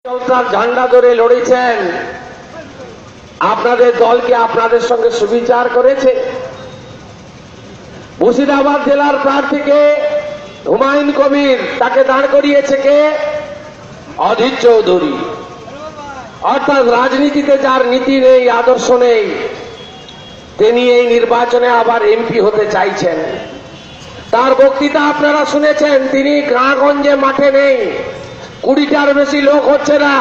ঝান্ডা ধরে লড়েছেন, আপনাদের দলকে আপনাদের সঙ্গে সুবিচার করেছে। মুর্শিদাবাদ জেলার প্রার্থীকে হুমায়ুন কবির, তাকে দাঁড় করিয়েছে কে? অধীর চৌধুরী। অর্থাৎ রাজনীতিতে যার নীতি নেই, আদর্শ নেই, তিনি এই নির্বাচনে আবার এমপি হতে চাইছেন। তার বক্তৃতা আপনারা শুনেছেন, তিনি গাঁগঞ্জে মাঠে নেই, 20টার বেশি লোক হচ্ছে না।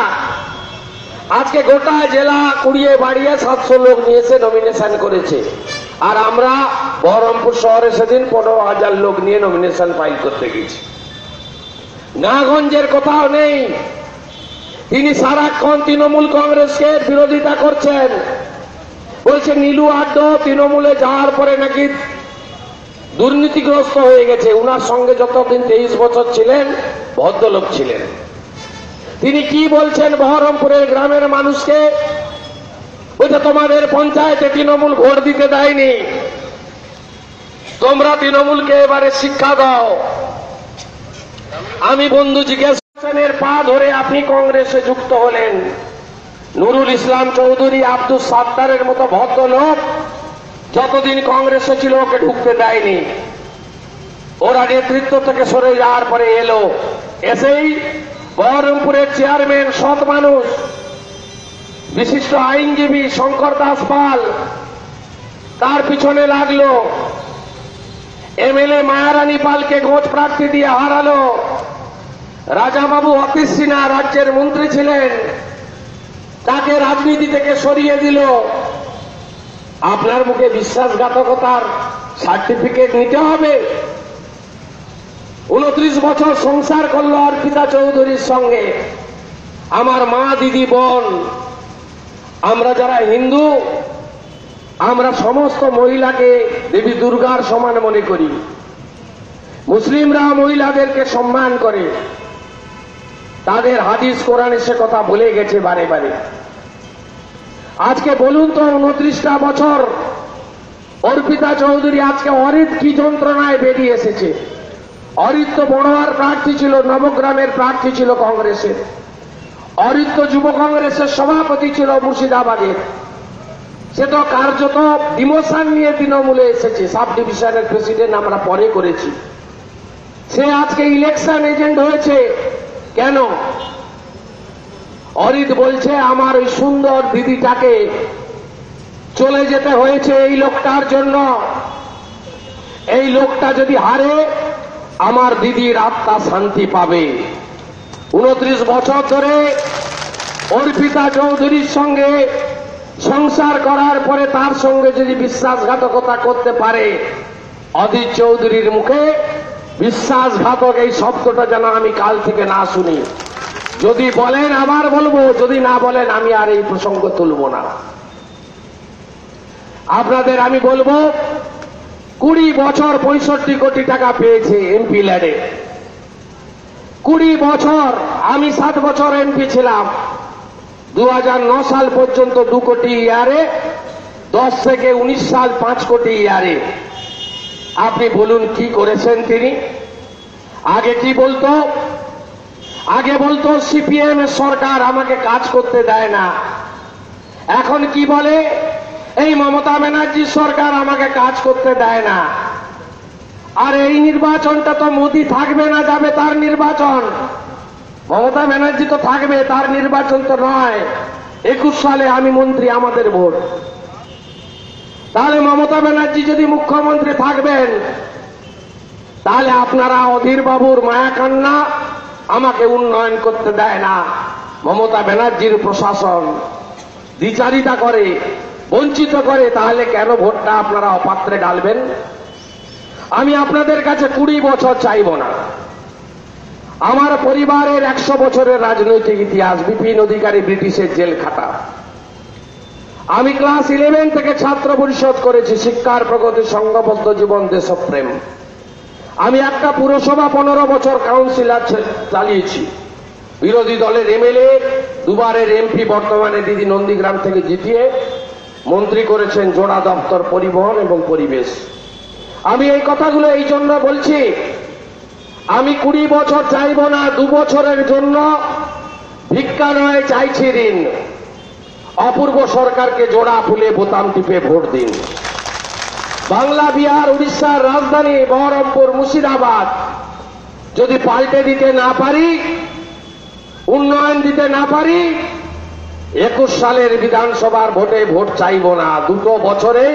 আজকে গোটা জেলা কুড়িয়ে বাড়িয়ে 700 লোক নিয়েছে, নমিনেশন করেছে। আর আমরা বহরমপুর শহরে সেদিন 15,000 লোক নিয়ে নমিনেশন ফাইল করতে গেছি। গাঁগঞ্জের কোথাও নেই। তিনি সারাক্ষণ তৃণমূল কংগ্রেসকে বিরোধিতা করছেন, বলছে নীলু আড্ড তৃণমূলে যাওয়ার পরে নাকি দুর্নীতিগ্রস্ত হয়ে গেছে। উনার সঙ্গে যতদিন 23 বছর ছিলেন, ভদ্রলোক ছিলেন। তিনি কি বলছেন বহরমপুরের গ্রামের মানুষকে? বলছে তোমাদের পঞ্চায়েতে তৃণমূল ভোট দিতে দেয়নি, তোমরা তৃণমূলকে এবারে শিক্ষা দাও। আমি বন্ধু জিজ্ঞেস করেন, পা ধরে আপনি কংগ্রেসে যুক্ত হলেন। নুরুল ইসলাম চৌধুরী, আব্দুল সাত্তারের মতো ভদ্রলোক যতদিন কংগ্রেসে ছিল ওকে ঢুকতে দেয়নি। ওরা নেতৃত্ব থেকে সরে যাওয়ার পরে এলো, এসেই বহরমপুরের চেয়ারম্যান, সৎ মানুষ, বিশিষ্ট আইনজীবী শঙ্কর দাস পাল, তার পিছনে লাগলো। এমএলএ মায়ারানী পালকে গোছ প্রার্থী দিয়ে হারালো। রাজাবাবু অতীশ সিনহা রাজ্যের মন্ত্রী ছিলেন, তাকে রাজনীতি থেকে সরিয়ে দিল। আপনার মুখে বিশ্বাসঘাতকতার সার্টিফিকেট নিতে হবে? 29 বছর সংসার করলো অর্পিতা চৌধুরীর সঙ্গে। আমার মা, দিদি, বোন, আমরা যারা হিন্দু, আমরা সমস্ত মহিলাকে দেবী দুর্গার সমান মনে করি। মুসলিমরা মহিলাদেরকে সম্মান করে, তাদের হাদিস কোরআনে সে কথা বলে গেছে বারে বারে। আজকে বলুন তো, 29টা বছর অর্পিতা চৌধুরী আজকে অরিত কি যন্ত্রণায় বেরিয়ে এসেছে। অরিত তো বড়োয়ার প্রার্থী ছিল, নবগ্রামের প্রার্থী ছিল কংগ্রেসের। অরিত তো যুব কংগ্রেসের সভাপতি ছিল মুর্শিদাবাদের। সে তো কার্যত ডিমোশন নিয়ে তৃণমূলে এসেছে, সাব ডিভিশনের প্রেসিডেন্ট আমরা পরে করেছি। সে আজকে ইলেকশন এজেন্ট হয়েছে। কেন? অরিত বলছে আমার ওই সুন্দর দিদিটাকে চলে যেতে হয়েছে এই লোকটার জন্য। এই লোকটা যদি হারে, আমার দিদির আত্মা শান্তি পাবে। 29 বছর ধরে অর্পিতা চৌধুরীর সঙ্গে সংসার করার পরে তার সঙ্গে যদি বিশ্বাসঘাতকতা করতে পারে, অধীর চৌধুরীর মুখে বিশ্বাসঘাতক এই শব্দটা যেন আমি কাল থেকে না শুনি। যদি বলেন আবার বলবো, যদি না বলেন আমি আর এই প্রসঙ্গ তুলব না। আপনাদের আমি বলবো, 20 বছর 65 কোটি টাকা পেয়েছে এমপি ল্যাডে। 20 বছর, আমি 7 বছর এমপি ছিলাম। 2009 সাল পর্যন্ত 2 কোটি ইয়ারে, 10 থেকে 19 সাল 5 কোটি ইয়ারে। আপনি বলুন কি করেছেন তিনি? আগে কি বলতো? আগে বলতো সিপিএম এর সরকার আমাকে কাজ করতে দেয় না। এখন কি বলে? এই মমতা ব্যানার্জির সরকার আমাকে কাজ করতে দেয় না। আর এই নির্বাচনটা তো মোদি থাকবে না, যাবে তার নির্বাচন। মমতা ব্যানার্জি তো থাকবে, তার নির্বাচন তো নয়। 21 সালে আমি মন্ত্রী, আমাদের ভোট। তাহলে মমতা ব্যানার্জি যদি মুখ্যমন্ত্রী থাকবেন, তাহলে আপনারা অধীর বাবুর মায়া কান্না, আমাকে উন্নয়ন করতে দেয় না। মমতা ব্যানার্জির প্রশাসন দ্বিচারিতা করে, বঞ্চিত করে, তাহলে কেন ভোটটা আপনারা অপাত্রে ঢালবেন? আমি আপনাদের কাছে 20 বছর চাইব না। আমার পরিবারের 100 বছরের রাজনৈতিক ইতিহাস। বিপিন অধিকারী ব্রিটিশের জেল খাটা। আমি ক্লাস 11 থেকে ছাত্র পরিষদ করেছি, শিক্ষার প্রগতি, সংঘবদ্ধ জীবন, দেশপ্রেম। আমি একটা পুরসভা 15 বছর কাউন্সিলর চালিয়েছি। বিরোধী দলের এমএলএ, দুবারের এমপি, বর্তমানে দিদি নন্দীগ্রাম থেকে জিতিয়ে মন্ত্রী করেছেন জোড়া দপ্তর, পরিবহন এবং পরিবেশ। আমি এই কথাগুলো এই জন্য বলছি, আমি 20 বছর চাইব না। 2 বছরের জন্য ভিক্ষা নয় চাইছি ঋণ, অপূর্ব সরকারকে জোড়া ফুলে বোতাম টিপে ভোট দিন। বাংলা, বিহার, উড়িষ্যার রাজধানী বহরমপুর, মুর্শিদাবাদ যদি পাল্টে দিতে না পারি, উন্নয়ন দিতে না পারি, 21 সালের বিধানসভার ভোটে ভোট চাইব না। 2 বছরেই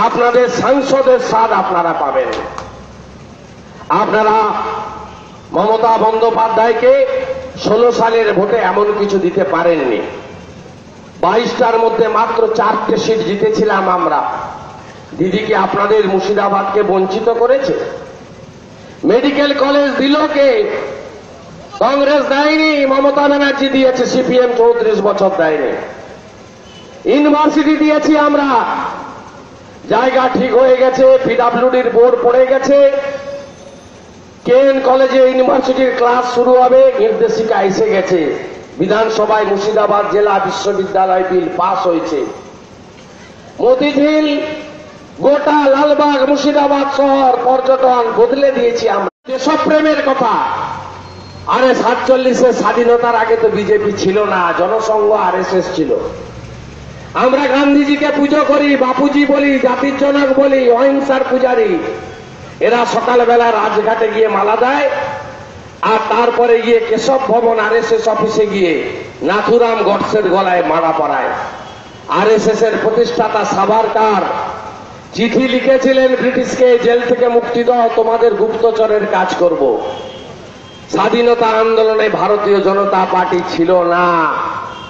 আপনাদের সাংসদের স্বাদ আপনারা পাবেন। আপনারা মমতা বন্দ্যোপাধ্যায়কে 16 সালের ভোটে এমন কিছু দিতে পারেননি। 22টার মধ্যে মাত্র 4টে সিট জিতেছিলাম আমরা। দিদিকে আপনাদের মুর্শিদাবাদকে বঞ্চিত করেছে। মেডিকেল কলেজ দিল কে? কংগ্রেস দেয়নি, মমতা ব্যানার্জি দিয়েছে, সিপিএম 34 বছর দেয়নি। ইউনিভার্সিটি দিয়েছি আমরা, জায়গা ঠিক হয়ে গেছে, পিডব্লিউডির বোর্ড পড়ে গেছে, কেএন কলেজে ইউনিভার্সিটির ক্লাস শুরু হবে, নির্দেশিকা এসে গেছে। বিধানসভায় মুর্শিদাবাদ জেলা বিশ্ববিদ্যালয় বিল পাস হয়েছে। মতিঝিল, গোটা লালবাগ, মুর্শিদাবাদ শহর পর্যটন বদলে দিয়েছি আমরা। দেশপ্রেমের কথা, আরে 47-এর স্বাধীনতার আগে তো বিজেপি ছিল না, জনসংঘ আরএসএস ছিল। আমরা গান্ধীজিকে পুজো করি, বাপুজি বলি, জাতির জনক বলি, অহিংসার পূজারী। এরা সকালবেলা রাজঘাটে গিয়ে মালা দেয়, আর তারপরে গিয়ে কেশব ভবন আরএসএস অফিসে গিয়ে নাথুরাম গডসের গলায় মালা পরায়। আরএসএস এর প্রতিষ্ঠাতা সাভারকার চিঠি লিখেছিলেন ব্রিটিশকে, জেল থেকে মুক্তি দাও, তোমাদের গুপ্তচরের কাজ করব। স্বাধীনতা আন্দোলনে ভারতীয় জনতা পার্টি ছিল না,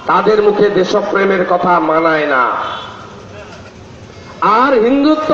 তাদের মুখে দেশপ্রেমের কথা মানায় না। আর হিন্দুত্ব